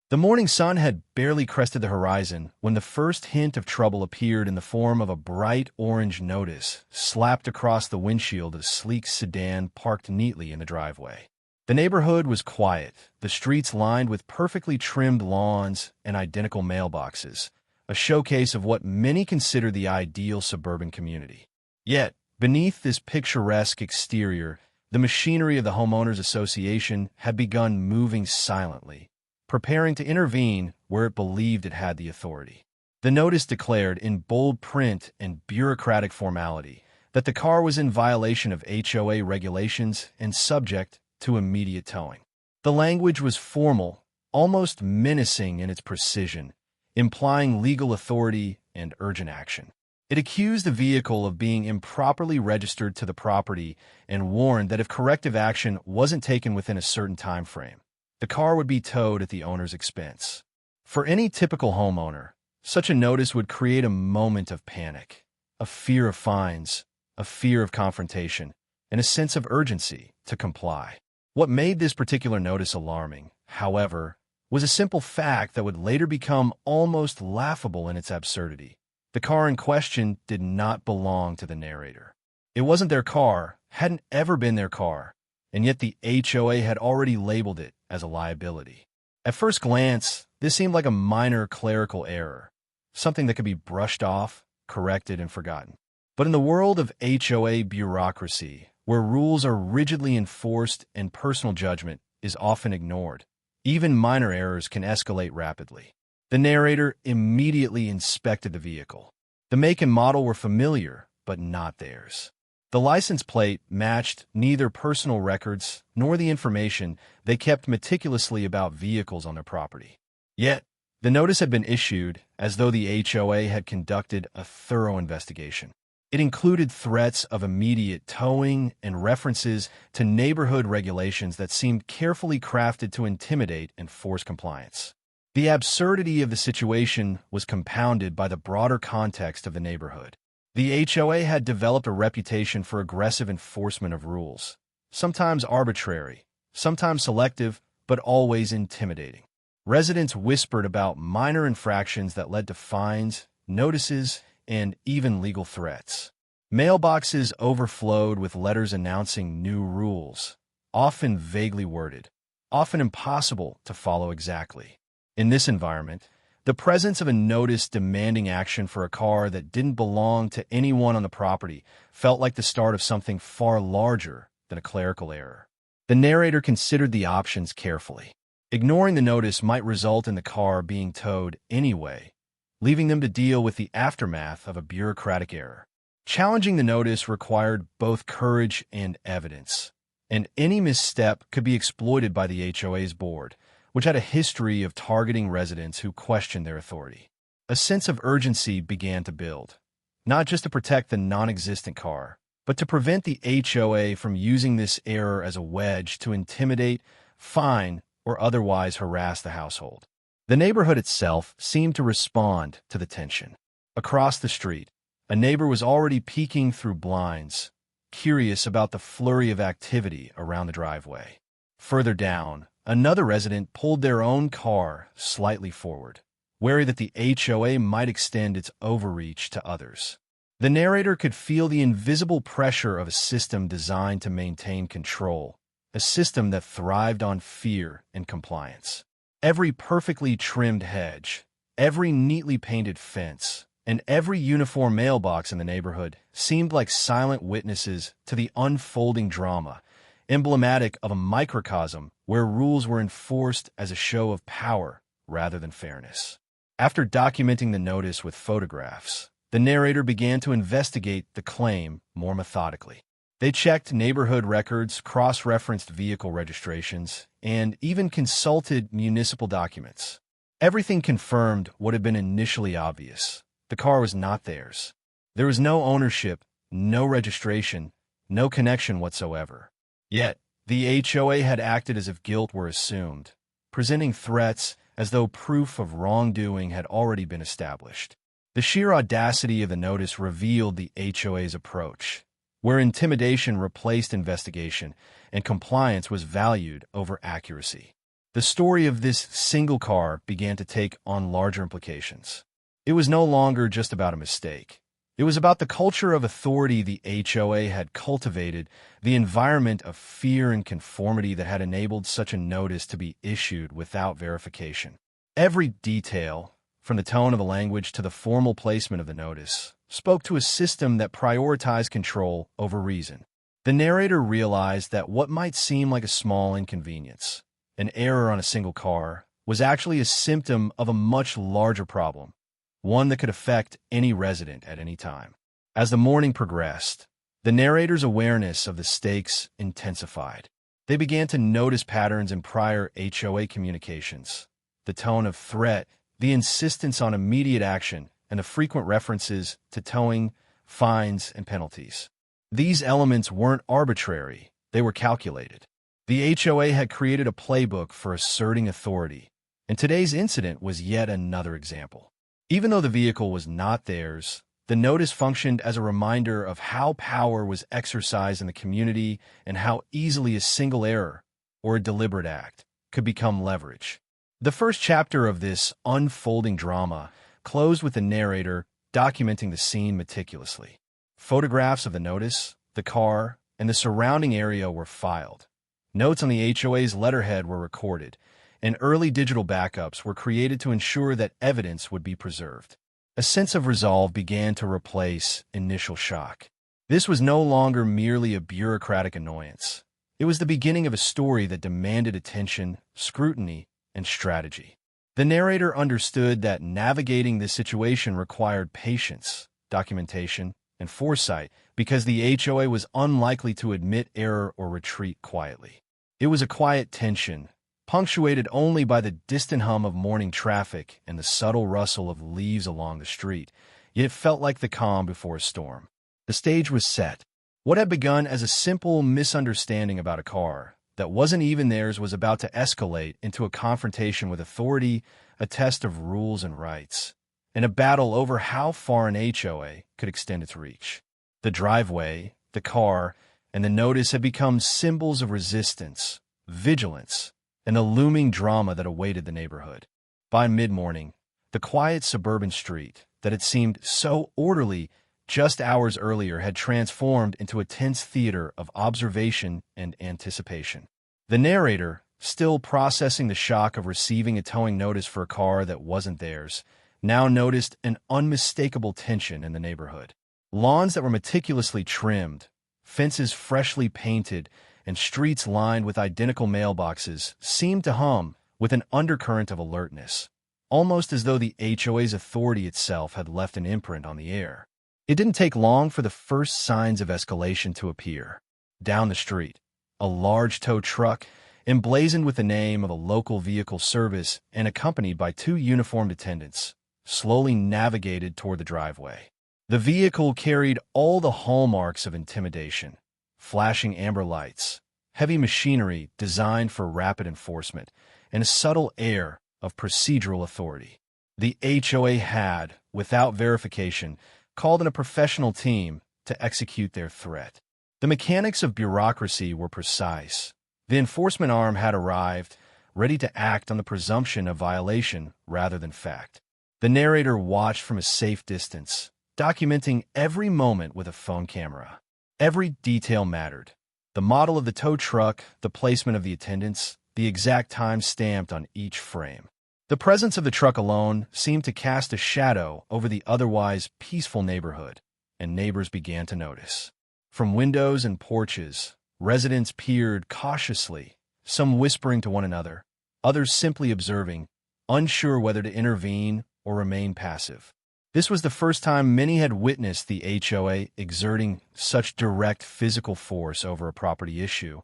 The morning sun had barely crested the horizon when the first hint of trouble appeared in the form of a bright orange notice slapped across the windshield of a sleek sedan parked neatly in the driveway. The neighborhood was quiet, the streets lined with perfectly trimmed lawns and identical mailboxes, a showcase of what many consider the ideal suburban community. Yet, beneath this picturesque exterior, the machinery of the homeowners association had begun moving silently, preparing to intervene where it believed it had the authority. The notice declared in bold print and bureaucratic formality that the car was in violation of HOA regulations and subject to immediate towing. The language was formal, almost menacing in its precision, implying legal authority and urgent action. It accused the vehicle of being improperly registered to the property and warned that if corrective action wasn't taken within a certain time frame, the car would be towed at the owner's expense. For any typical homeowner, such a notice would create a moment of panic, a fear of fines, a fear of confrontation, and a sense of urgency to comply. What made this particular notice alarming, however, was a simple fact that would later become almost laughable in its absurdity. The car in question did not belong to the narrator. It wasn't their car, hadn't ever been their car, and yet the HOA had already labeled it as a liability. At first glance, this seemed like a minor clerical error, something that could be brushed off, corrected, and forgotten. But in the world of HOA bureaucracy, where rules are rigidly enforced and personal judgment is often ignored, even minor errors can escalate rapidly. The narrator immediately inspected the vehicle. The make and model were familiar, but not theirs. The license plate matched neither personal records nor the information they kept meticulously about vehicles on their property. Yet, the notice had been issued as though the HOA had conducted a thorough investigation. It included threats of immediate towing and references to neighborhood regulations that seemed carefully crafted to intimidate and force compliance. The absurdity of the situation was compounded by the broader context of the neighborhood. The HOA had developed a reputation for aggressive enforcement of rules, sometimes arbitrary, sometimes selective, but always intimidating. Residents whispered about minor infractions that led to fines, notices, and even legal threats. Mailboxes overflowed with letters announcing new rules, often vaguely worded, often impossible to follow exactly. In this environment, the presence of a notice demanding action for a car that didn't belong to anyone on the property felt like the start of something far larger than a clerical error. The narrator considered the options carefully. Ignoring the notice might result in the car being towed anyway, leaving them to deal with the aftermath of a bureaucratic error. Challenging the notice required both courage and evidence, and any misstep could be exploited by the HOA's board, which had a history of targeting residents who questioned their authority. A sense of urgency began to build, not just to protect the non-existent car, but to prevent the HOA from using this error as a wedge to intimidate, fine, or otherwise harass the household. The neighborhood itself seemed to respond to the tension. Across the street, a neighbor was already peeking through blinds, curious about the flurry of activity around the driveway. Further down, another resident pulled their own car slightly forward, wary that the HOA might extend its overreach to others. The narrator could feel the invisible pressure of a system designed to maintain control, a system that thrived on fear and compliance. Every perfectly trimmed hedge, every neatly painted fence, and every uniform mailbox in the neighborhood seemed like silent witnesses to the unfolding drama, emblematic of a microcosm where rules were enforced as a show of power rather than fairness. After documenting the notice with photographs, the narrator began to investigate the claim more methodically. They checked neighborhood records, cross-referenced vehicle registrations, and even consulted municipal documents. Everything confirmed what had been initially obvious. The car was not theirs. There was no ownership, no registration, no connection whatsoever. Yet, the HOA had acted as if guilt were assumed, presenting threats as though proof of wrongdoing had already been established. The sheer audacity of the notice revealed the HOA's approach, where intimidation replaced investigation and compliance was valued over accuracy. The story of this single car began to take on larger implications. It was no longer just about a mistake. It was about the culture of authority the HOA had cultivated, the environment of fear and conformity that had enabled such a notice to be issued without verification. Every detail, from the tone of the language to the formal placement of the notice, spoke to a system that prioritized control over reason. The narrator realized that what might seem like a small inconvenience, an error on a single car, was actually a symptom of a much larger problem, one that could affect any resident at any time. As the morning progressed, the narrator's awareness of the stakes intensified. They began to notice patterns in prior HOA communications, the tone of threat, the insistence on immediate action, and the frequent references to towing, fines, and penalties. These elements weren't arbitrary, they were calculated. The HOA had created a playbook for asserting authority, and today's incident was yet another example. Even though the vehicle was not theirs, the notice functioned as a reminder of how power was exercised in the community and how easily a single error, or a deliberate act, could become leverage. The first chapter of this unfolding drama closed with the narrator documenting the scene meticulously. Photographs of the notice, the car, and the surrounding area were filed. Notes on the HOA's letterhead were recorded, and early digital backups were created to ensure that evidence would be preserved. A sense of resolve began to replace initial shock. This was no longer merely a bureaucratic annoyance. It was the beginning of a story that demanded attention, scrutiny, and strategy. The narrator understood that navigating this situation required patience, documentation, and foresight because the HOA was unlikely to admit error or retreat quietly. It was a quiet tension, punctuated only by the distant hum of morning traffic and the subtle rustle of leaves along the street, yet it felt like the calm before a storm. The stage was set. What had begun as a simple misunderstanding about a car that wasn't even theirs was about to escalate into a confrontation with authority, a test of rules and rights, and a battle over how far an HOA could extend its reach. The driveway, the car, and the notice had become symbols of resistance, vigilance, and the looming drama that awaited the neighborhood. By mid-morning, the quiet suburban street that had seemed so orderly just hours earlier had transformed into a tense theater of observation and anticipation. The narrator, still processing the shock of receiving a towing notice for a car that wasn't theirs, now noticed an unmistakable tension in the neighborhood. Lawns that were meticulously trimmed, fences freshly painted, and streets lined with identical mailboxes seemed to hum with an undercurrent of alertness, almost as though the HOA's authority itself had left an imprint on the air. It didn't take long for the first signs of escalation to appear. Down the street, a large tow truck, emblazoned with the name of a local vehicle service and accompanied by two uniformed attendants, slowly navigated toward the driveway. The vehicle carried all the hallmarks of intimidation: flashing amber lights, heavy machinery designed for rapid enforcement, and a subtle air of procedural authority. The HOA had, without verification, called in a professional team to execute their threat. The mechanics of bureaucracy were precise. The enforcement arm had arrived, ready to act on the presumption of violation rather than fact. The narrator watched from a safe distance, documenting every moment with a phone camera. Every detail mattered. The model of the tow truck, the placement of the attendants, the exact time stamped on each frame. The presence of the truck alone seemed to cast a shadow over the otherwise peaceful neighborhood, and neighbors began to notice. From windows and porches, residents peered cautiously, some whispering to one another, others simply observing, unsure whether to intervene or remain passive. This was the first time many had witnessed the HOA exerting such direct physical force over a property issue,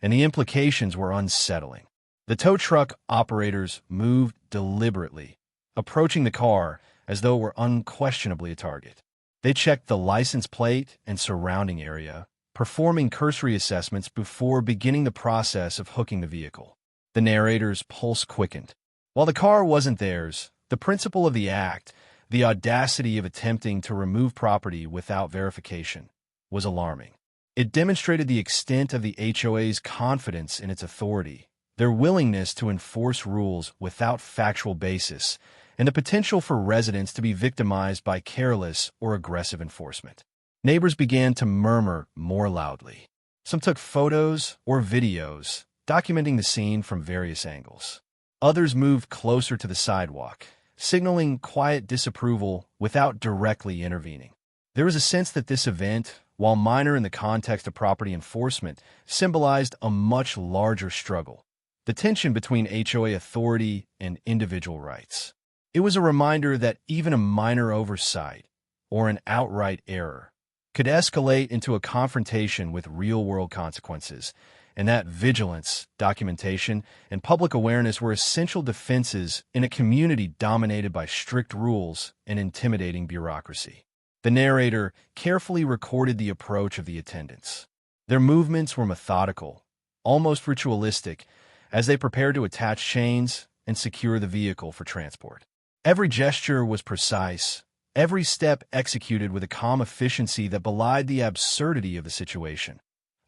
and the implications were unsettling. The tow truck operators moved deliberately, approaching the car as though it were unquestionably a target. They checked the license plate and surrounding area, performing cursory assessments before beginning the process of hooking the vehicle. The narrator's pulse quickened. While the car wasn't theirs, the principle of the act, the audacity of attempting to remove property without verification, was alarming. It demonstrated the extent of the HOA's confidence in its authority, their willingness to enforce rules without factual basis, and the potential for residents to be victimized by careless or aggressive enforcement. Neighbors began to murmur more loudly. Some took photos or videos, documenting the scene from various angles. Others moved closer to the sidewalk, signaling quiet disapproval without directly intervening. There was a sense that this event, while minor in the context of property enforcement, symbolized a much larger struggle, the tension between HOA authority and individual rights. It was a reminder that even a minor oversight, or an outright error, could escalate into a confrontation with real-world consequences, and that vigilance, documentation, and public awareness were essential defenses in a community dominated by strict rules and intimidating bureaucracy. The narrator carefully recorded the approach of the attendants. Their movements were methodical, almost ritualistic, as they prepared to attach chains and secure the vehicle for transport. Every gesture was precise, every step executed with a calm efficiency that belied the absurdity of the situation.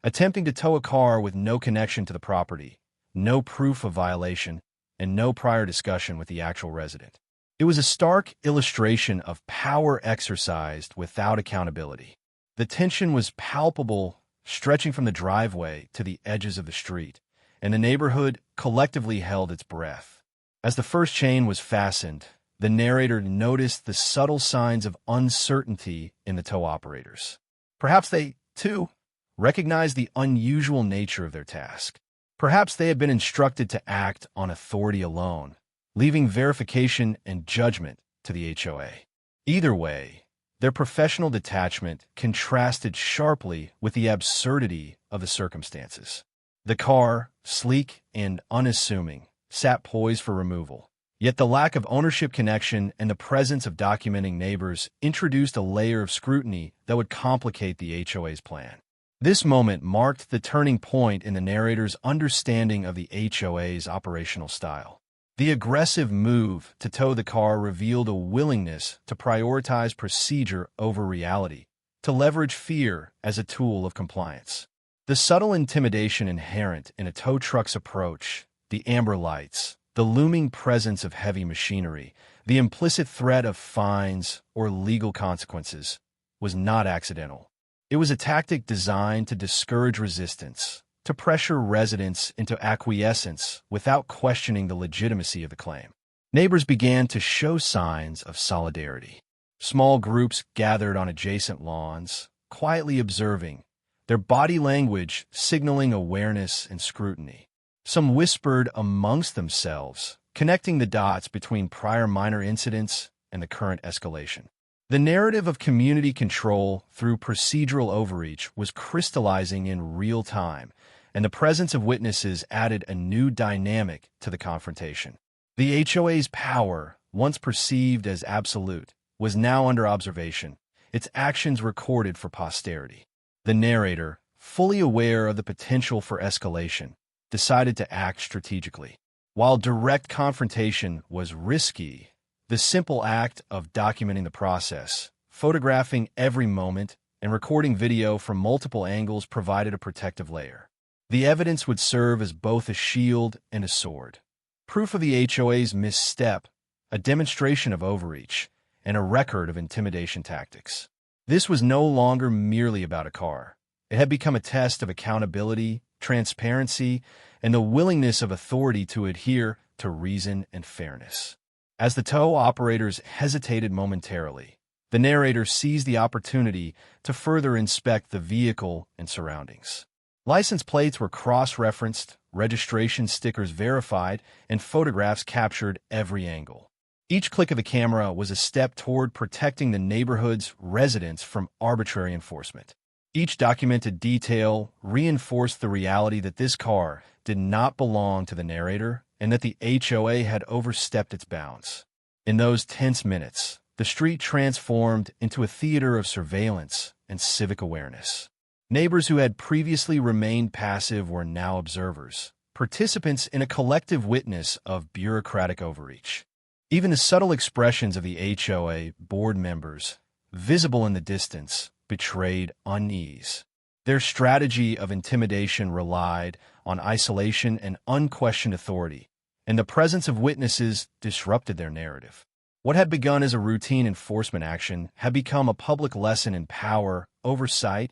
Attempting to tow a car with no connection to the property, no proof of violation, and no prior discussion with the actual resident. It was a stark illustration of power exercised without accountability. The tension was palpable, stretching from the driveway to the edges of the street, and the neighborhood collectively held its breath. As the first chain was fastened, the narrator noticed the subtle signs of uncertainty in the tow operators. Perhaps they, too, recognized the unusual nature of their task. Perhaps they had been instructed to act on authority alone, leaving verification and judgment to the HOA. Either way, their professional detachment contrasted sharply with the absurdity of the circumstances. The car, sleek and unassuming, sat poised for removal. Yet the lack of ownership connection and the presence of documenting neighbors introduced a layer of scrutiny that would complicate the HOA's plan. This moment marked the turning point in the narrator's understanding of the HOA's operational style. The aggressive move to tow the car revealed a willingness to prioritize procedure over reality, to leverage fear as a tool of compliance. The subtle intimidation inherent in a tow truck's approach, the amber lights, the looming presence of heavy machinery, the implicit threat of fines or legal consequences, was not accidental. It was a tactic designed to discourage resistance, to pressure residents into acquiescence without questioning the legitimacy of the claim. Neighbors began to show signs of solidarity. Small groups gathered on adjacent lawns, quietly observing, their body language signaling awareness and scrutiny. Some whispered amongst themselves, connecting the dots between prior minor incidents and the current escalation. The narrative of community control through procedural overreach was crystallizing in real time, and the presence of witnesses added a new dynamic to the confrontation. The HOA's power, once perceived as absolute, was now under observation, its actions recorded for posterity. The narrator, fully aware of the potential for escalation, decided to act strategically. While direct confrontation was risky, the simple act of documenting the process, photographing every moment, and recording video from multiple angles provided a protective layer. The evidence would serve as both a shield and a sword. Proof of the HOA's misstep, a demonstration of overreach, and a record of intimidation tactics. This was no longer merely about a car. It had become a test of accountability, transparency, and the willingness of authority to adhere to reason and fairness. As the tow operators hesitated momentarily, the narrator seized the opportunity to further inspect the vehicle and surroundings. License plates were cross-referenced, registration stickers verified, and photographs captured every angle. Each click of the camera was a step toward protecting the neighborhood's residents from arbitrary enforcement. Each documented detail reinforced the reality that this car did not belong to the narrator and that the HOA had overstepped its bounds. In those tense minutes, the street transformed into a theater of surveillance and civic awareness. Neighbors who had previously remained passive were now observers, participants in a collective witness of bureaucratic overreach. Even the subtle expressions of the HOA board members, visible in the distance, betrayed unease. Their strategy of intimidation relied on isolation and unquestioned authority, and the presence of witnesses disrupted their narrative. What had begun as a routine enforcement action had become a public lesson in power, oversight,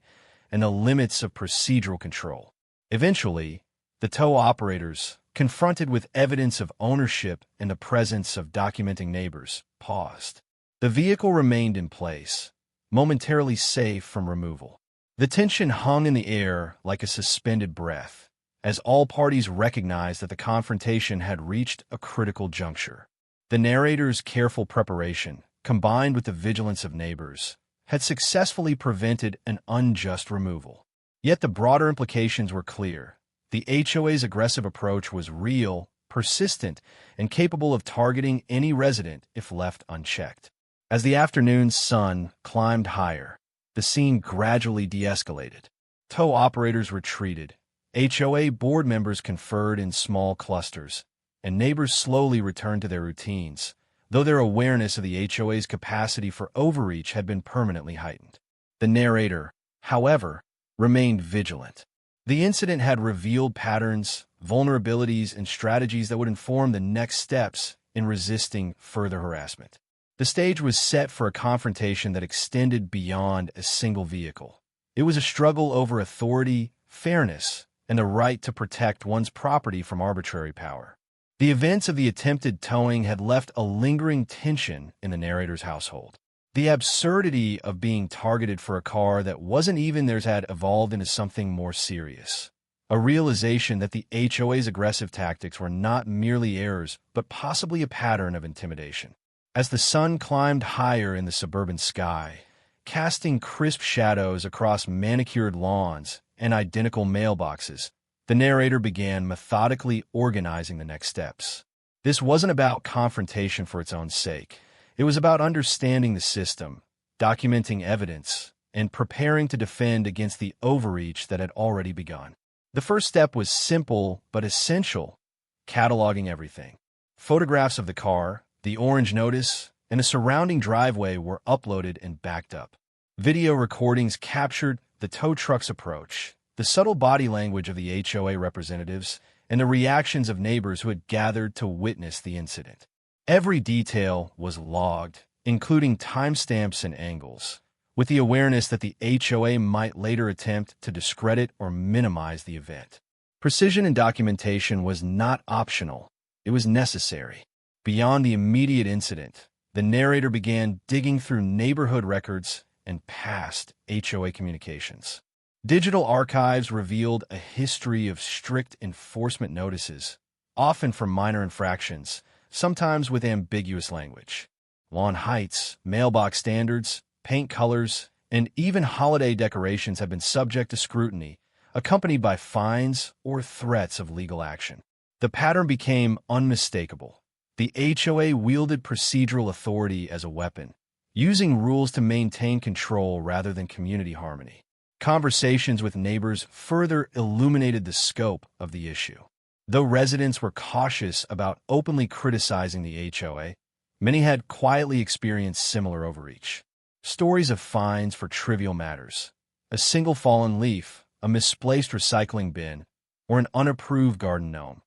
and the limits of procedural control. Eventually, the tow operators, confronted with evidence of ownership and the presence of documenting neighbors, paused. The vehicle remained in place, momentarily safe from removal. The tension hung in the air like a suspended breath, as all parties recognized that the confrontation had reached a critical juncture. The narrator's careful preparation, combined with the vigilance of neighbors, had successfully prevented an unjust removal. Yet the broader implications were clear. The HOA's aggressive approach was real, persistent, and capable of targeting any resident if left unchecked. As the afternoon sun climbed higher, the scene gradually de-escalated. Tow operators retreated, HOA board members conferred in small clusters, and neighbors slowly returned to their routines, though their awareness of the HOA's capacity for overreach had been permanently heightened. The narrator, however, remained vigilant. The incident had revealed patterns, vulnerabilities, and strategies that would inform the next steps in resisting further harassment. The stage was set for a confrontation that extended beyond a single vehicle. It was a struggle over authority, fairness, and the right to protect one's property from arbitrary power. The events of the attempted towing had left a lingering tension in the narrator's household. The absurdity of being targeted for a car that wasn't even theirs had evolved into something more serious. A realization that the HOA's aggressive tactics were not merely errors, but possibly a pattern of intimidation. As the sun climbed higher in the suburban sky, casting crisp shadows across manicured lawns and identical mailboxes, the narrator began methodically organizing the next steps. This wasn't about confrontation for its own sake. It was about understanding the system, documenting evidence, and preparing to defend against the overreach that had already begun. The first step was simple but essential: cataloging everything. Photographs of the car, the orange notice, and the surrounding driveway were uploaded and backed up. Video recordings captured the tow truck's approach, the subtle body language of the HOA representatives, and the reactions of neighbors who had gathered to witness the incident. Every detail was logged, including timestamps and angles, with the awareness that the HOA might later attempt to discredit or minimize the event. Precision in documentation was not optional, it was necessary. Beyond the immediate incident, the narrator began digging through neighborhood records and past HOA communications. Digital archives revealed a history of strict enforcement notices, often for minor infractions, sometimes with ambiguous language. Lawn heights, mailbox standards, paint colors, and even holiday decorations have been subject to scrutiny, accompanied by fines or threats of legal action. The pattern became unmistakable. The HOA wielded procedural authority as a weapon, using rules to maintain control rather than community harmony. Conversations with neighbors further illuminated the scope of the issue. Though residents were cautious about openly criticizing the HOA, many had quietly experienced similar overreach. Stories of fines for trivial matters, a single fallen leaf, a misplaced recycling bin, or an unapproved garden gnome,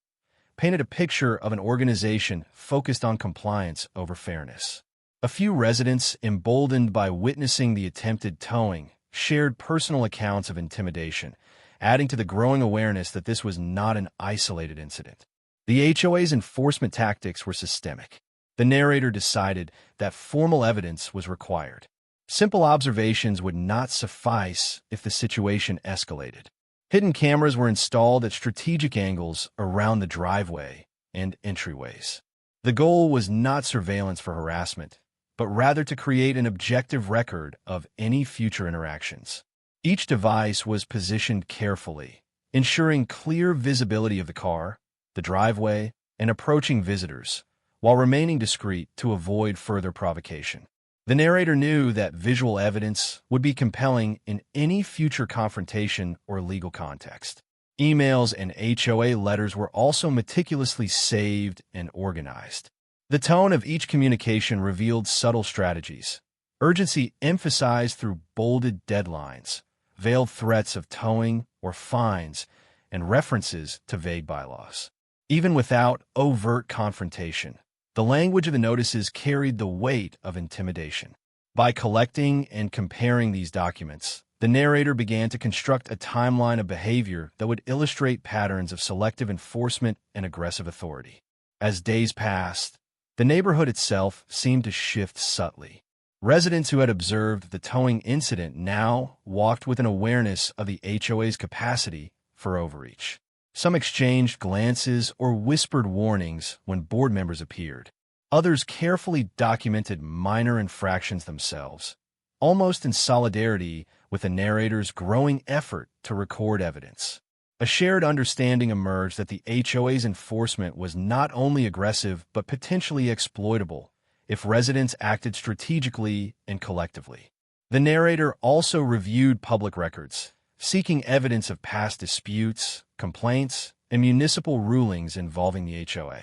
painted a picture of an organization focused on compliance over fairness. A few residents, emboldened by witnessing the attempted towing, shared personal accounts of intimidation, adding to the growing awareness that this was not an isolated incident. The HOA's enforcement tactics were systemic. The narrator decided that formal evidence was required. Simple observations would not suffice if the situation escalated. Hidden cameras were installed at strategic angles around the driveway and entryways. The goal was not surveillance for harassment, but rather to create an objective record of any future interactions. Each device was positioned carefully, ensuring clear visibility of the car, the driveway, and approaching visitors, while remaining discreet to avoid further provocation. The narrator knew that visual evidence would be compelling in any future confrontation or legal context. Emails and HOA letters were also meticulously saved and organized. The tone of each communication revealed subtle strategies. Urgency emphasized through bolded deadlines, veiled threats of towing or fines, and references to vague bylaws. Even without overt confrontation, the language of the notices carried the weight of intimidation. By collecting and comparing these documents, the narrator began to construct a timeline of behavior that would illustrate patterns of selective enforcement and aggressive authority. As days passed, the neighborhood itself seemed to shift subtly. Residents who had observed the towing incident now walked with an awareness of the HOA's capacity for overreach. Some exchanged glances or whispered warnings when board members appeared. Others carefully documented minor infractions themselves, almost in solidarity with the narrator's growing effort to record evidence. A shared understanding emerged that the HOA's enforcement was not only aggressive but potentially exploitable if residents acted strategically and collectively. The narrator also reviewed public records, seeking evidence of past disputes, complaints, and municipal rulings involving the HOA.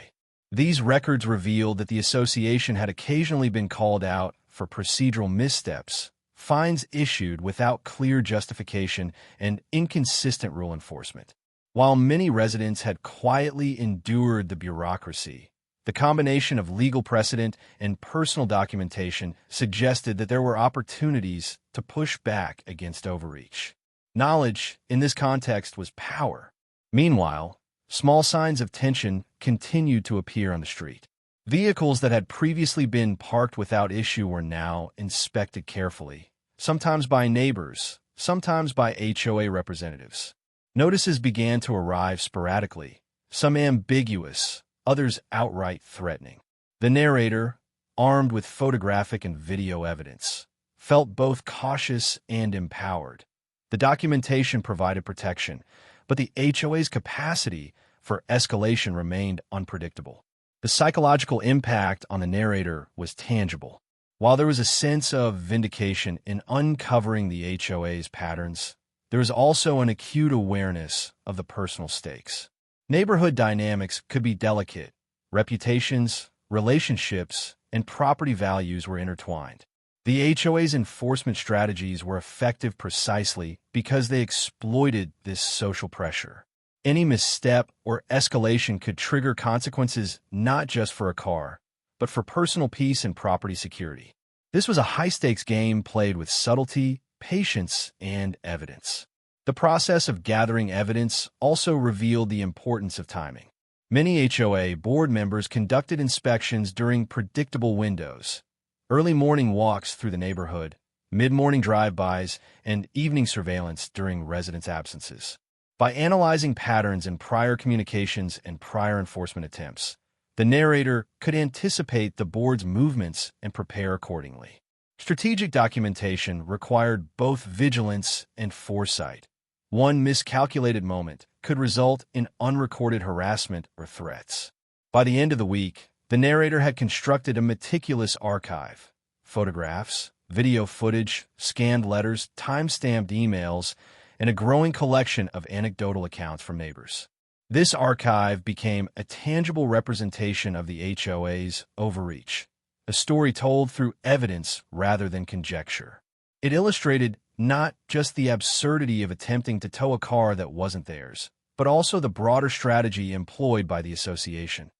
These records revealed that the association had occasionally been called out for procedural missteps, fines issued without clear justification, and inconsistent rule enforcement. While many residents had quietly endured the bureaucracy, the combination of legal precedent and personal documentation suggested that there were opportunities to push back against overreach. Knowledge, in this context, was power. Meanwhile, small signs of tension continued to appear on the street. Vehicles that had previously been parked without issue were now inspected carefully, sometimes by neighbors, sometimes by HOA representatives. Notices began to arrive sporadically, some ambiguous, others outright threatening. The narrator, armed with photographic and video evidence, felt both cautious and empowered. The documentation provided protection, but the HOA's capacity for escalation remained unpredictable. The psychological impact on the narrator was tangible. While there was a sense of vindication in uncovering the HOA's patterns, there was also an acute awareness of the personal stakes. Neighborhood dynamics could be delicate. Reputations, relationships, and property values were intertwined. The HOA's enforcement strategies were effective precisely because they exploited this social pressure. Any misstep or escalation could trigger consequences not just for a car, but for personal peace and property security. This was a high-stakes game played with subtlety, patience, and evidence. The process of gathering evidence also revealed the importance of timing. Many HOA board members conducted inspections during predictable windows: early morning walks through the neighborhood, mid-morning drive-bys, and evening surveillance during residents' absences. By analyzing patterns in prior communications and prior enforcement attempts, the narrator could anticipate the board's movements and prepare accordingly. Strategic documentation required both vigilance and foresight. One miscalculated moment could result in unrecorded harassment or threats. By the end of the week, the narrator had constructed a meticulous archive: photographs, video footage, scanned letters, time-stamped emails, and a growing collection of anecdotal accounts from neighbors. This archive became a tangible representation of the HOA's overreach, a story told through evidence rather than conjecture. It illustrated not just the absurdity of attempting to tow a car that wasn't theirs, but also the broader strategy employed by the association: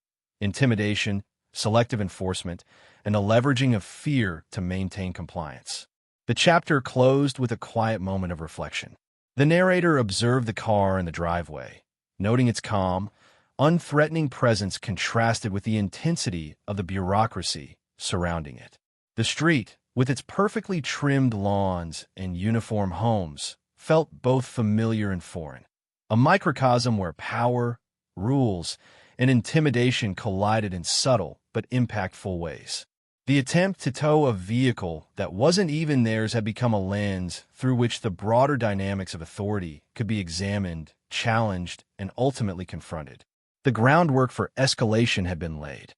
intimidation, selective enforcement, and the leveraging of fear to maintain compliance. The chapter closed with a quiet moment of reflection. The narrator observed the car in the driveway, noting its calm, unthreatening presence contrasted with the intensity of the bureaucracy surrounding it. The street, with its perfectly trimmed lawns and uniform homes, felt both familiar and foreign, a microcosm where power, rules, and intimidation collided in subtle but impactful ways. The attempt to tow a vehicle that wasn't even theirs had become a lens through which the broader dynamics of authority could be examined, challenged, and ultimately confronted. The groundwork for escalation had been laid.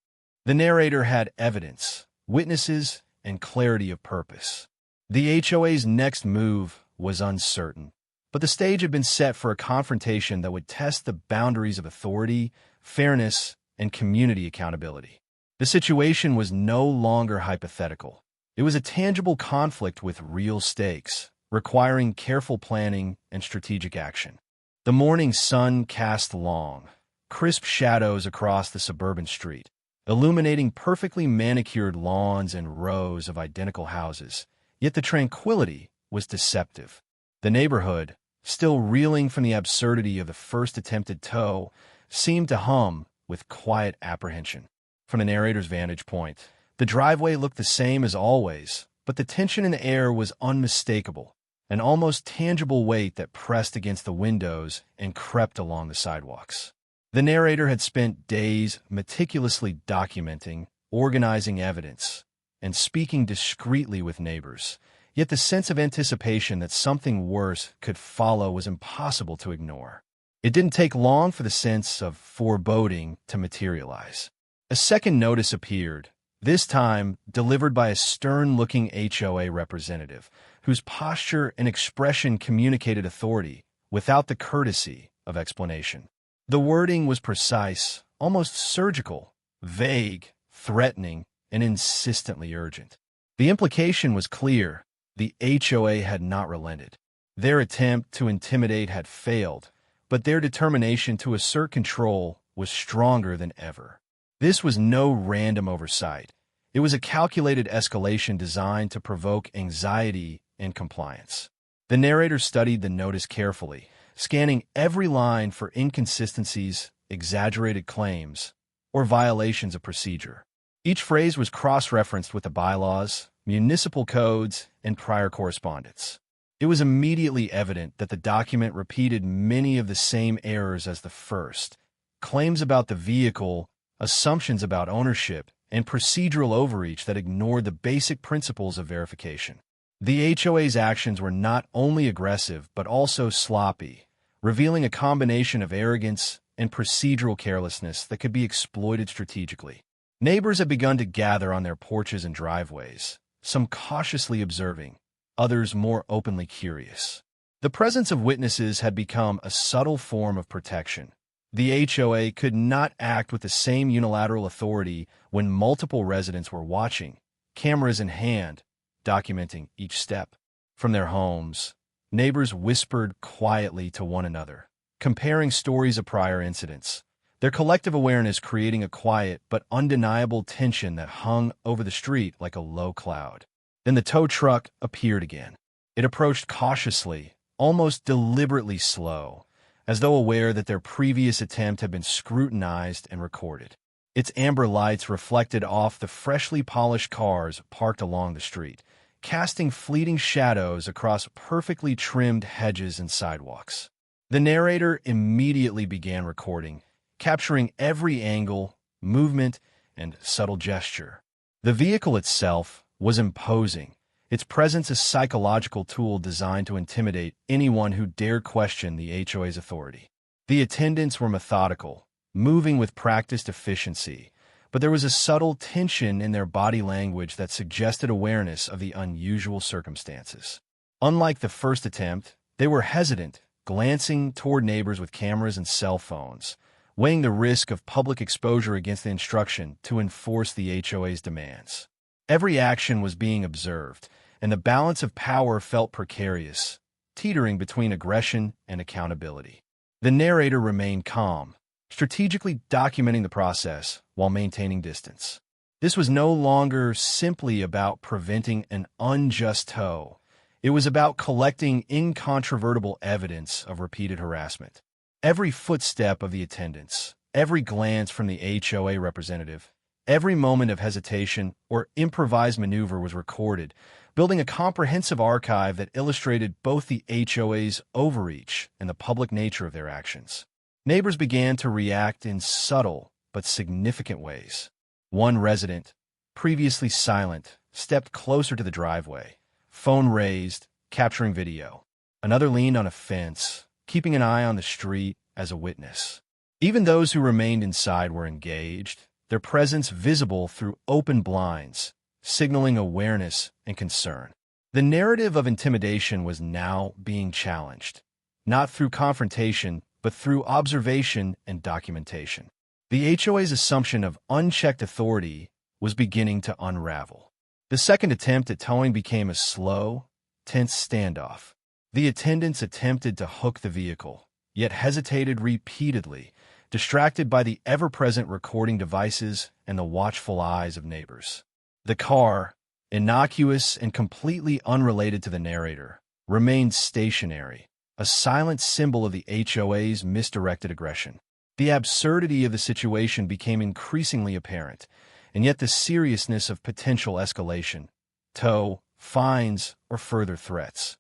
The narrator had evidence, witnesses, and clarity of purpose. The HOA's next move was uncertain, but the stage had been set for a confrontation that would test the boundaries of authority, fairness, and community accountability. The situation was no longer hypothetical. It was a tangible conflict with real stakes, requiring careful planning and strategic action. The morning sun cast long, crisp shadows across the suburban street, illuminating perfectly manicured lawns and rows of identical houses. Yet the tranquility was deceptive. The neighborhood, still reeling from the absurdity of the first attempted tow, seemed to hum with quiet apprehension. From the narrator's vantage point, the driveway looked the same as always, but the tension in the air was unmistakable, an almost tangible weight that pressed against the windows and crept along the sidewalks. The narrator had spent days meticulously documenting, organizing evidence, and speaking discreetly with neighbors, yet the sense of anticipation that something worse could follow was impossible to ignore. It didn't take long for the sense of foreboding to materialize. A second notice appeared, this time delivered by a stern-looking HOA representative, whose posture and expression communicated authority without the courtesy of explanation. The wording was precise, almost surgical, vague, threatening, and insistently urgent. The implication was clear. The HOA had not relented. Their attempt to intimidate had failed, but their determination to assert control was stronger than ever. This was no random oversight. It was a calculated escalation designed to provoke anxiety and compliance. The narrator studied the notice carefully, scanning every line for inconsistencies, exaggerated claims, or violations of procedure. Each phrase was cross-referenced with the bylaws, municipal codes, and prior correspondence. It was immediately evident that the document repeated many of the same errors as the first: claims about the vehicle, assumptions about ownership, and procedural overreach that ignored the basic principles of verification. The HOA's actions were not only aggressive but also sloppy, revealing a combination of arrogance and procedural carelessness that could be exploited strategically. Neighbors had begun to gather on their porches and driveways, some cautiously observing, others more openly curious. The presence of witnesses had become a subtle form of protection. The HOA could not act with the same unilateral authority when multiple residents were watching, cameras in hand, documenting each step. From their homes, neighbors whispered quietly to one another, comparing stories of prior incidents, their collective awareness creating a quiet but undeniable tension that hung over the street like a low cloud. Then the tow truck appeared again. It approached cautiously, almost deliberately slow, as though aware that their previous attempt had been scrutinized and recorded. Its amber lights reflected off the freshly polished cars parked along the street, casting fleeting shadows across perfectly trimmed hedges and sidewalks. The narrator immediately began recording, capturing every angle, movement, and subtle gesture. The vehicle itself was imposing, its presence a psychological tool designed to intimidate anyone who dared question the HOA's authority. The attendants were methodical, moving with practiced efficiency, but there was a subtle tension in their body language that suggested awareness of the unusual circumstances. Unlike the first attempt, they were hesitant, glancing toward neighbors with cameras and cell phones, weighing the risk of public exposure against the instruction to enforce the HOA's demands. Every action was being observed, and the balance of power felt precarious, teetering between aggression and accountability. The narrator remained calm, strategically documenting the process while maintaining distance. This was no longer simply about preventing an unjust tow. It was about collecting incontrovertible evidence of repeated harassment. Every footstep of the attendants, every glance from the HOA representative, every moment of hesitation or improvised maneuver was recorded, building a comprehensive archive that illustrated both the HOA's overreach and the public nature of their actions. Neighbors began to react in subtle but significant ways. One resident, previously silent, stepped closer to the driveway, phone raised, capturing video. Another leaned on a fence, keeping an eye on the street as a witness. Even those who remained inside were engaged, their presence visible through open blinds, signaling awareness and concern. The narrative of intimidation was now being challenged, not through confrontation, but through observation and documentation. The HOA's assumption of unchecked authority was beginning to unravel. The second attempt at towing became a slow, tense standoff. The attendants attempted to hook the vehicle, yet hesitated repeatedly, distracted by the ever-present recording devices and the watchful eyes of neighbors. The car, innocuous and completely unrelated to the narrator, remained stationary, a silent symbol of the HOA's misdirected aggression. The absurdity of the situation became increasingly apparent, and yet the seriousness of potential escalation, tow, fines, or further threats,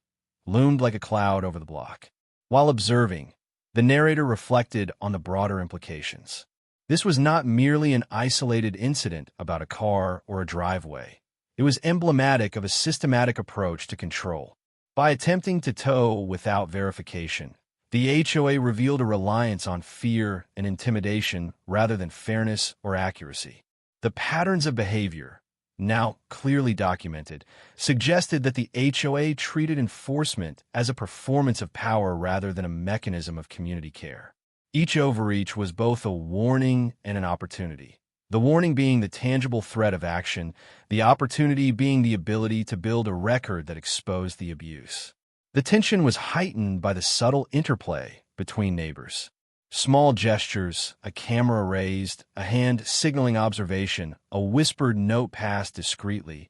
loomed like a cloud over the block. While observing, the narrator reflected on the broader implications. This was not merely an isolated incident about a car or a driveway. It was emblematic of a systematic approach to control. By attempting to tow without verification, the HOA revealed a reliance on fear and intimidation rather than fairness or accuracy. The patterns of behavior, now clearly documented, suggested that the HOA treated enforcement as a performance of power rather than a mechanism of community care. Each overreach was both a warning and an opportunity. The warning being the tangible threat of action, the opportunity being the ability to build a record that exposed the abuse. The tension was heightened by the subtle interplay between neighbors. Small gestures, a camera raised, a hand signaling observation, a whispered note passed discreetly,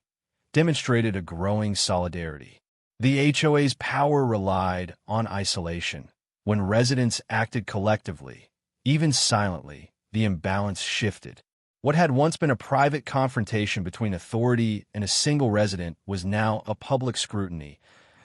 demonstrated a growing solidarity. The HOA's power relied on isolation. When residents acted collectively, even silently, the imbalance shifted. What had once been a private confrontation between authority and a single resident was now a public scrutiny,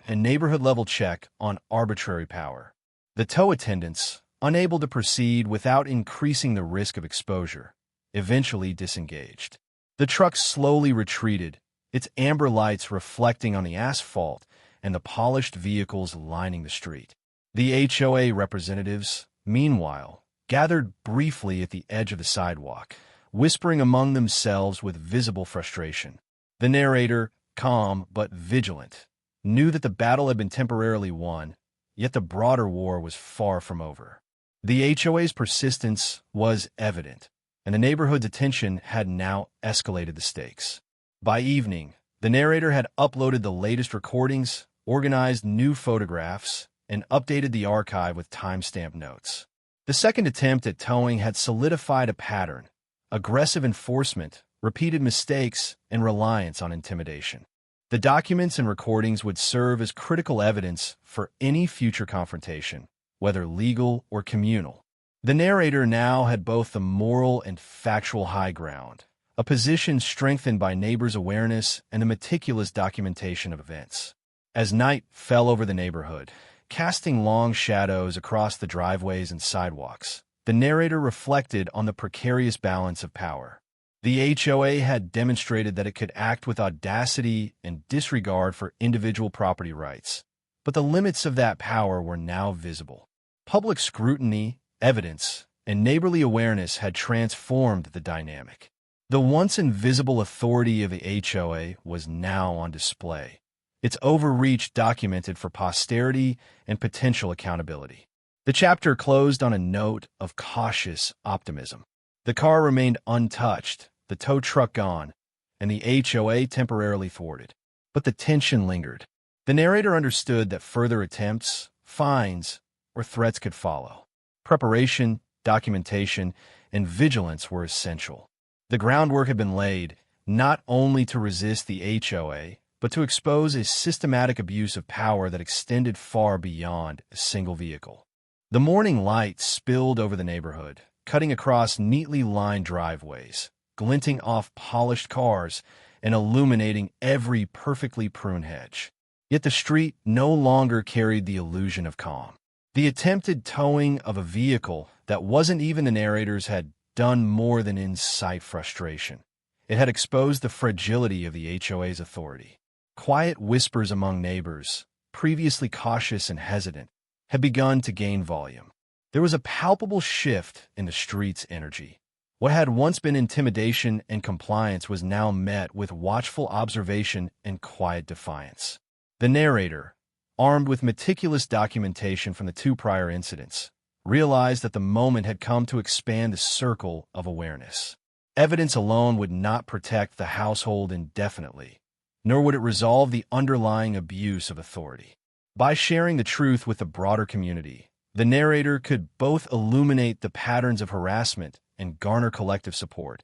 a neighborhood-level check on arbitrary power. The tow attendants, unable to proceed without increasing the risk of exposure, eventually disengaged. The truck slowly retreated, its amber lights reflecting on the asphalt and the polished vehicles lining the street. The HOA representatives, meanwhile, gathered briefly at the edge of the sidewalk, whispering among themselves with visible frustration. The narrator, calm but vigilant, knew that the battle had been temporarily won, yet the broader war was far from over. The HOA's persistence was evident, and the neighborhood's attention had now escalated the stakes. By evening, the narrator had uploaded the latest recordings, organized new photographs, and updated the archive with timestamp notes. The second attempt at towing had solidified a pattern: aggressive enforcement, repeated mistakes, and reliance on intimidation. The documents and recordings would serve as critical evidence for any future confrontation, whether legal or communal. The narrator now had both the moral and factual high ground, a position strengthened by neighbors' awareness and the meticulous documentation of events. As night fell over the neighborhood, casting long shadows across the driveways and sidewalks, the narrator reflected on the precarious balance of power. The HOA had demonstrated that it could act with audacity and disregard for individual property rights, but the limits of that power were now visible. Public scrutiny, evidence, and neighborly awareness had transformed the dynamic. The once invisible authority of the HOA was now on display, its overreach documented for posterity and potential accountability. The chapter closed on a note of cautious optimism. The car remained untouched, the tow truck gone, and the HOA temporarily thwarted. But the tension lingered. The narrator understood that further attempts, fines, or threats could follow. Preparation, documentation, and vigilance were essential. The groundwork had been laid, not only to resist the HOA, but to expose a systematic abuse of power that extended far beyond a single vehicle. The morning light spilled over the neighborhood, cutting across neatly lined driveways, glinting off polished cars, and illuminating every perfectly pruned hedge. Yet the street no longer carried the illusion of calm. The attempted towing of a vehicle that wasn't even the narrator's had done more than incite frustration. It had exposed the fragility of the HOA's authority. Quiet whispers among neighbors, previously cautious and hesitant, had begun to gain volume. There was a palpable shift in the street's energy. What had once been intimidation and compliance was now met with watchful observation and quiet defiance. The narrator, armed with meticulous documentation from the two prior incidents, realized that the moment had come to expand the circle of awareness. Evidence alone would not protect the household indefinitely. nor would it resolve the underlying abuse of authority. By sharing the truth with the broader community, the narrator could both illuminate the patterns of harassment and garner collective support,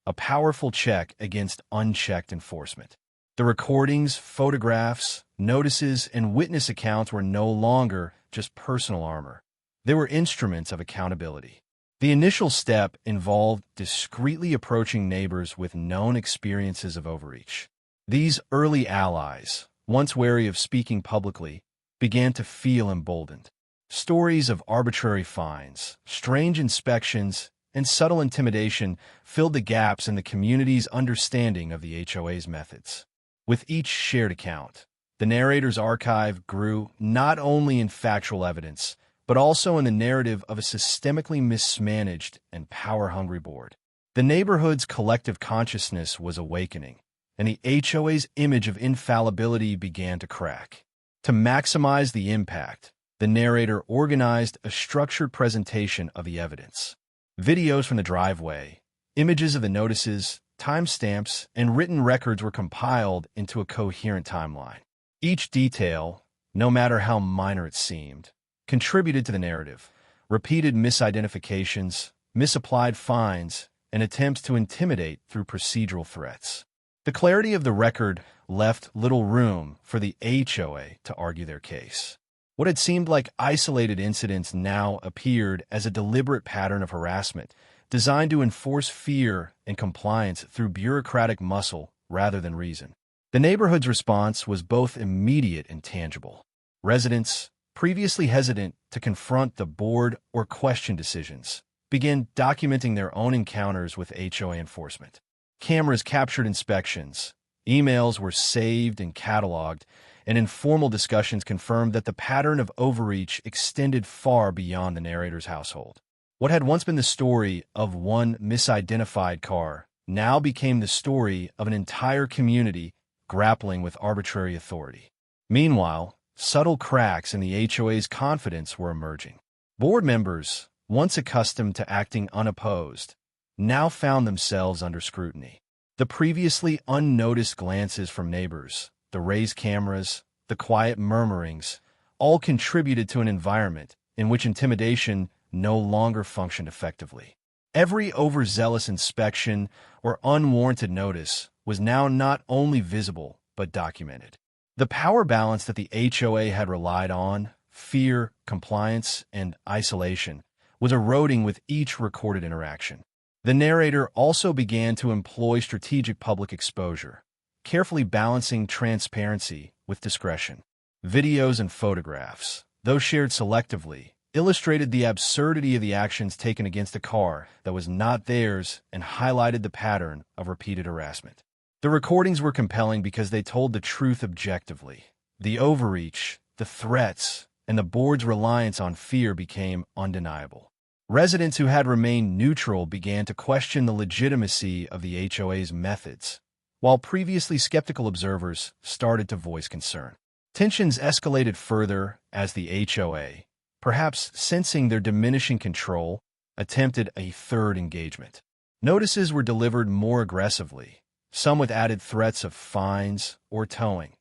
a powerful check against unchecked enforcement. The recordings, photographs, notices, and witness accounts were no longer just personal armor. They were instruments of accountability. The initial step involved discreetly approaching neighbors with known experiences of overreach. These early allies, once wary of speaking publicly, began to feel emboldened. Stories of arbitrary fines, strange inspections, and subtle intimidation filled the gaps in the community's understanding of the HOA's methods. With each shared account, the narrator's archive grew not only in factual evidence, but also in the narrative of a systemically mismanaged and power-hungry board. The neighborhood's collective consciousness was awakening, and the HOA's image of infallibility began to crack. To maximize the impact, the narrator organized a structured presentation of the evidence. Videos from the driveway, images of the notices, timestamps, and written records were compiled into a coherent timeline. Each detail, no matter how minor it seemed, contributed to the narrative. Repeated misidentifications, misapplied fines, and attempts to intimidate through procedural threats. The clarity of the record left little room for the HOA to argue their case. What had seemed like isolated incidents now appeared as a deliberate pattern of harassment, designed to enforce fear and compliance through bureaucratic muscle rather than reason. The neighborhood's response was both immediate and tangible. Residents, previously hesitant to confront the board or question decisions, began documenting their own encounters with HOA enforcement. Cameras captured inspections, emails were saved and cataloged, and informal discussions confirmed that the pattern of overreach extended far beyond the narrator's household. What had once been the story of one misidentified car now became the story of an entire community grappling with arbitrary authority. Meanwhile, subtle cracks in the HOA's confidence were emerging. Board members, once accustomed to acting unopposed, now found themselves under scrutiny. The previously unnoticed glances from neighbors, the raised cameras, the quiet murmurings, all contributed to an environment in which intimidation no longer functioned effectively. Every overzealous inspection or unwarranted notice was now not only visible but documented. The power balance that the HOA had relied on, fear, compliance, and isolation, was eroding with each recorded interaction. The narrator also began to employ strategic public exposure, carefully balancing transparency with discretion. Videos and photographs, though shared selectively, illustrated the absurdity of the actions taken against a car that was not theirs and highlighted the pattern of repeated harassment. The recordings were compelling because they told the truth objectively. The overreach, the threats, and the board's reliance on fear became undeniable. Residents who had remained neutral began to question the legitimacy of the HOA's methods, while previously skeptical observers started to voice concern. Tensions escalated further as the HOA, perhaps sensing their diminishing control, attempted a third engagement. Notices were delivered more aggressively, some with added threats of fines or towing,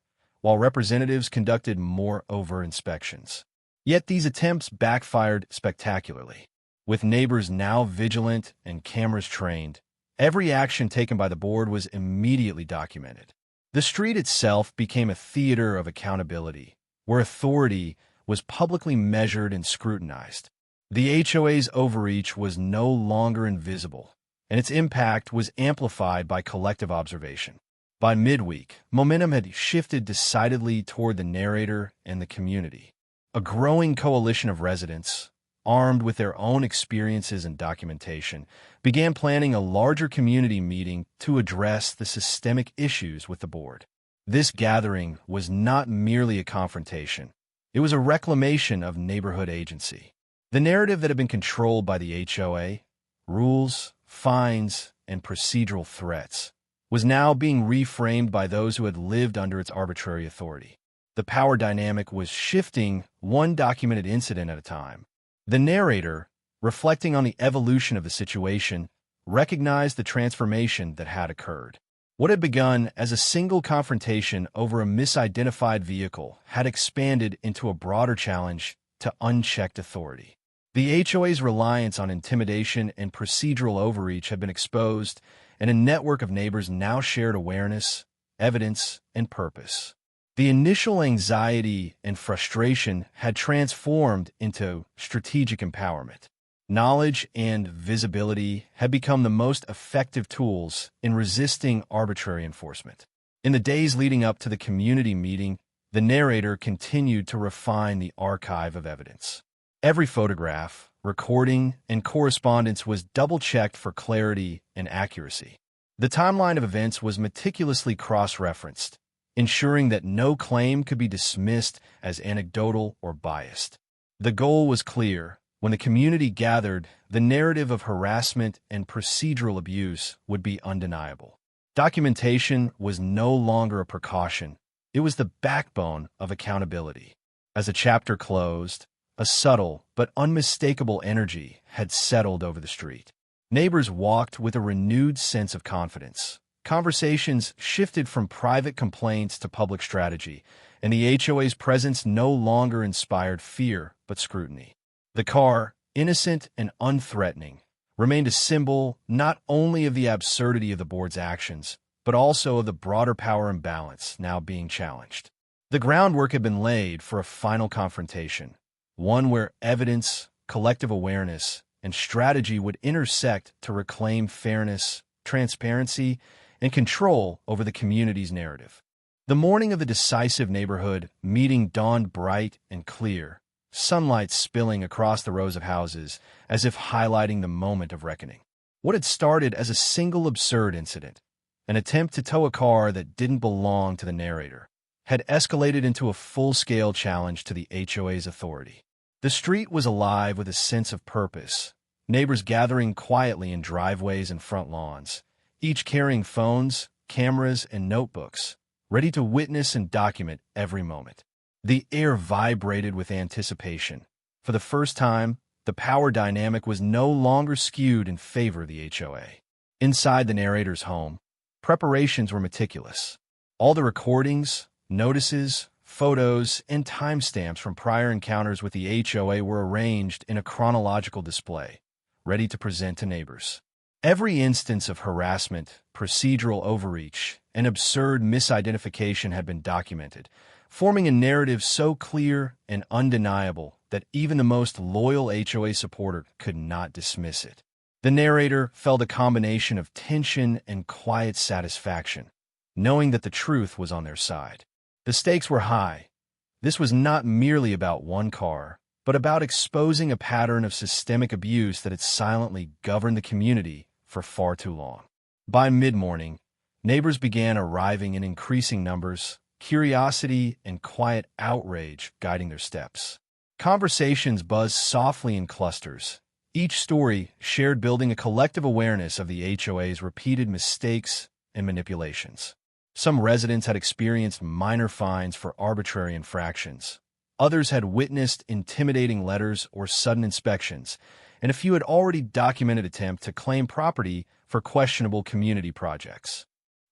while representatives conducted more overt inspections. Yet these attempts backfired spectacularly. With neighbors now vigilant and cameras trained, every action taken by the board was immediately documented. The street itself became a theater of accountability, where authority was publicly measured and scrutinized. The HOA's overreach was no longer invisible, and its impact was amplified by collective observation. By midweek, momentum had shifted decidedly toward the narrator and the community. A growing coalition of residents, armed with their own experiences and documentation, began planning a larger community meeting to address the systemic issues with the board. This gathering was not merely a confrontation. It was a reclamation of neighborhood agency. The narrative that had been controlled by the HOA, rules, fines, and procedural threats, was now being reframed by those who had lived under its arbitrary authority. The power dynamic was shifting one documented incident at a time. The narrator, reflecting on the evolution of the situation, recognized the transformation that had occurred. What had begun as a single confrontation over a misidentified vehicle had expanded into a broader challenge to unchecked authority. The HOA's reliance on intimidation and procedural overreach had been exposed, and a network of neighbors now shared awareness, evidence, and purpose. The initial anxiety and frustration had transformed into strategic empowerment. Knowledge and visibility had become the most effective tools in resisting arbitrary enforcement. In the days leading up to the community meeting, the narrator continued to refine the archive of evidence. Every photograph, recording, and correspondence was double-checked for clarity and accuracy. The timeline of events was meticulously cross-referenced, ensuring that no claim could be dismissed as anecdotal or biased. The goal was clear. When the community gathered, the narrative of harassment and procedural abuse would be undeniable. Documentation was no longer a precaution. It was the backbone of accountability. As the chapter closed, a subtle but unmistakable energy had settled over the street. Neighbors walked with a renewed sense of confidence. Conversations shifted from private complaints to public strategy, and the HOA's presence no longer inspired fear but scrutiny. The car, innocent and unthreatening, remained a symbol not only of the absurdity of the board's actions, but also of the broader power imbalance now being challenged. The groundwork had been laid for a final confrontation, one where evidence, collective awareness, and strategy would intersect to reclaim fairness, transparency, and control over the community's narrative. The morning of the decisive neighborhood meeting dawned bright and clear, sunlight spilling across the rows of houses as if highlighting the moment of reckoning. What had started as a single absurd incident, an attempt to tow a car that didn't belong to the narrator, had escalated into a full-scale challenge to the HOA's authority. The street was alive with a sense of purpose, neighbors gathering quietly in driveways and front lawns, each carrying phones, cameras, and notebooks, ready to witness and document every moment. The air vibrated with anticipation. For the first time, the power dynamic was no longer skewed in favor of the HOA. Inside the narrator's home, preparations were meticulous. All the recordings, notices, photos, and timestamps from prior encounters with the HOA were arranged in a chronological display, ready to present to neighbors. Every instance of harassment, procedural overreach, and absurd misidentification had been documented, forming a narrative so clear and undeniable that even the most loyal HOA supporter could not dismiss it. The narrator felt a combination of tension and quiet satisfaction, knowing that the truth was on their side. The stakes were high. This was not merely about one car, but about exposing a pattern of systemic abuse that had silently governed the community for far too long. By mid-morning, neighbors began arriving in increasing numbers, curiosity and quiet outrage guiding their steps. Conversations buzzed softly in clusters, each story shared building a collective awareness of the HOA's repeated mistakes and manipulations. Some residents had experienced minor fines for arbitrary infractions. Others had witnessed intimidating letters or sudden inspections, and a few had already documented attempts to claim property for questionable community projects.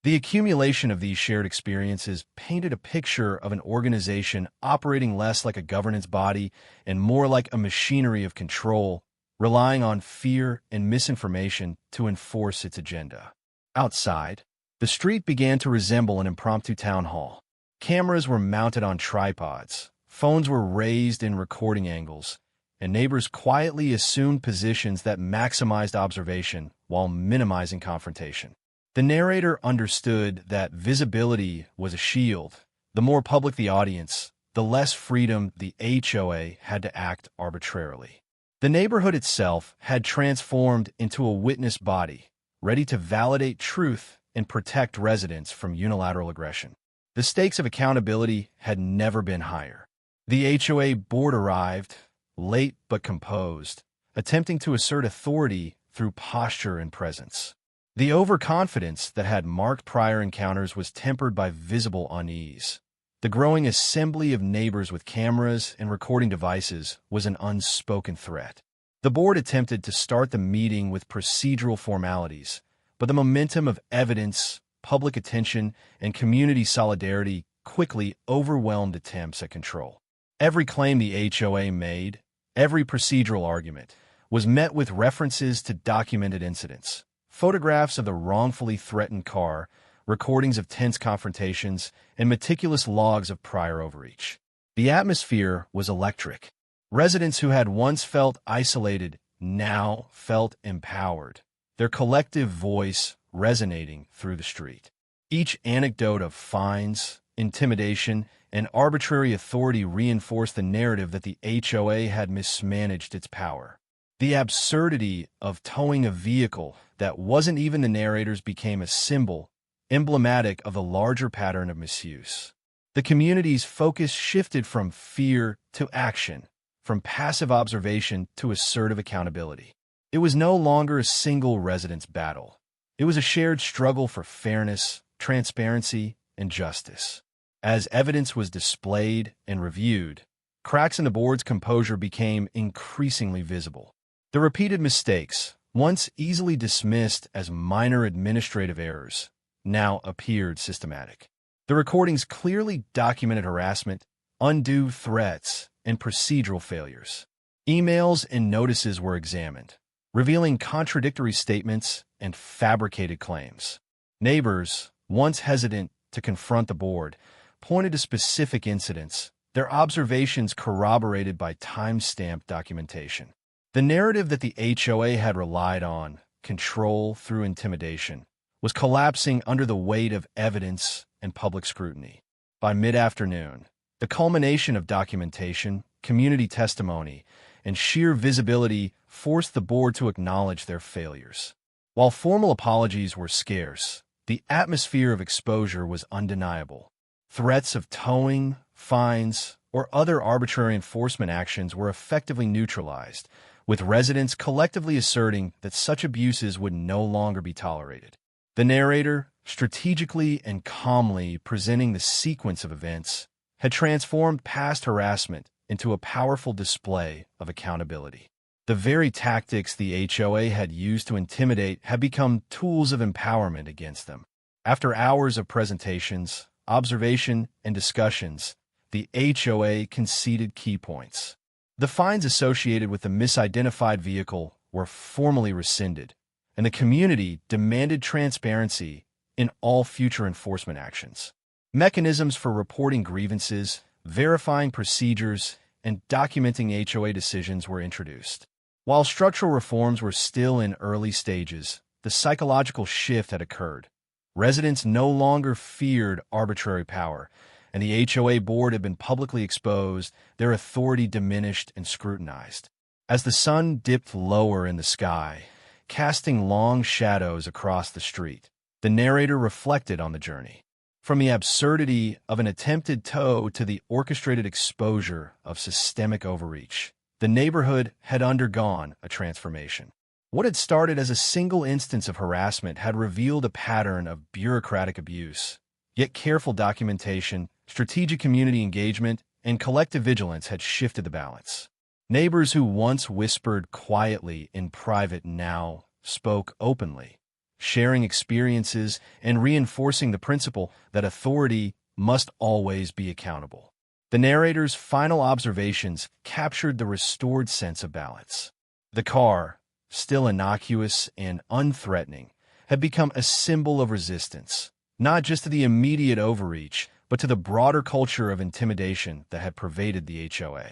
The accumulation of these shared experiences painted a picture of an organization operating less like a governance body and more like a machinery of control, relying on fear and misinformation to enforce its agenda. Outside, the street began to resemble an impromptu town hall. Cameras were mounted on tripods, phones were raised in recording angles, and neighbors quietly assumed positions that maximized observation while minimizing confrontation. The narrator understood that visibility was a shield. The more public the audience, the less freedom the HOA had to act arbitrarily. The neighborhood itself had transformed into a witness body, ready to validate truth and protect residents from unilateral aggression. The stakes of accountability had never been higher. The HOA board arrived, late but composed, attempting to assert authority through posture and presence. The overconfidence that had marked prior encounters was tempered by visible unease. The growing assembly of neighbors with cameras and recording devices was an unspoken threat. The board attempted to start the meeting with procedural formalities, but the momentum of evidence, public attention and community solidarity quickly overwhelmed attempts at control. Every claim the HOA made, every procedural argument, was met with references to documented incidents, photographs of the wrongfully threatened car, recordings of tense confrontations, and meticulous logs of prior overreach. The atmosphere was electric. Residents who had once felt isolated now felt empowered, their collective voice resonating through the street. Each anecdote of fines, intimidation, and arbitrary authority reinforced the narrative that the HOA had mismanaged its power. The absurdity of towing a vehicle that wasn't even the narrator's became a symbol, emblematic of the larger pattern of misuse. The community's focus shifted from fear to action, from passive observation to assertive accountability. It was no longer a single resident's battle. It was a shared struggle for fairness, transparency, and justice. As evidence was displayed and reviewed, cracks in the board's composure became increasingly visible. The repeated mistakes, once easily dismissed as minor administrative errors, now appeared systematic. The recordings clearly documented harassment, undue threats, and procedural failures. Emails and notices were examined, revealing contradictory statements and fabricated claims. Neighbors, once hesitant to confront the board, pointed to specific incidents, their observations corroborated by time-stamped documentation. The narrative that the HOA had relied on, control through intimidation, was collapsing under the weight of evidence and public scrutiny. By mid-afternoon, the culmination of documentation, community testimony, and sheer visibility forced the board to acknowledge their failures. While formal apologies were scarce, the atmosphere of exposure was undeniable. Threats of towing, fines, or other arbitrary enforcement actions were effectively neutralized, with residents collectively asserting that such abuses would no longer be tolerated. The narrator, strategically and calmly presenting the sequence of events, had transformed past harassment into a powerful display of accountability. The very tactics the HOA had used to intimidate had become tools of empowerment against them. After hours of presentations, observation, and discussions, the HOA conceded key points. The fines associated with the misidentified vehicle were formally rescinded, and the community demanded transparency in all future enforcement actions. Mechanisms for reporting grievances, verifying procedures, and documenting HOA decisions were introduced. While structural reforms were still in early stages, the psychological shift had occurred. Residents no longer feared arbitrary power, and the HOA board had been publicly exposed, their authority diminished and scrutinized. As the sun dipped lower in the sky, casting long shadows across the street, the narrator reflected on the journey. From the absurdity of an attempted tow to the orchestrated exposure of systemic overreach, the neighborhood had undergone a transformation. What had started as a single instance of harassment had revealed a pattern of bureaucratic abuse, yet careful documentation, strategic community engagement, and collective vigilance had shifted the balance. Neighbors who once whispered quietly in private now spoke openly, sharing experiences and reinforcing the principle that authority must always be accountable. The narrator's final observations captured the restored sense of balance. The car, still innocuous and unthreatening, had become a symbol of resistance, not just to the immediate overreach, but to the broader culture of intimidation that had pervaded the HOA.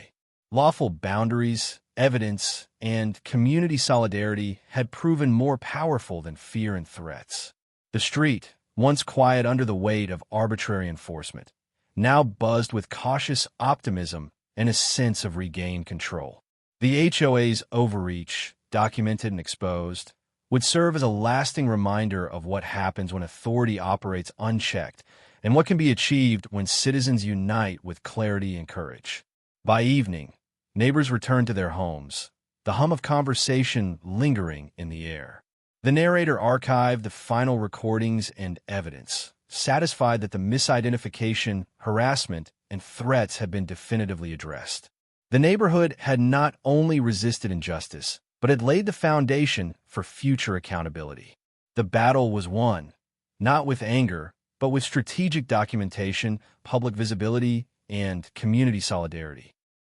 Lawful boundaries, evidence, and community solidarity had proven more powerful than fear and threats. The street, once quiet under the weight of arbitrary enforcement, now buzzed with cautious optimism and a sense of regained control. The HOA's overreach, documented and exposed, would serve as a lasting reminder of what happens when authority operates unchecked and what can be achieved when citizens unite with clarity and courage. By evening, neighbors returned to their homes, the hum of conversation lingering in the air. The narrator archived the final recordings and evidence, satisfied that the misidentification, harassment, and threats had been definitively addressed. The neighborhood had not only resisted injustice, but had laid the foundation for future accountability. The battle was won, not with anger, but with strategic documentation, public visibility, and community solidarity.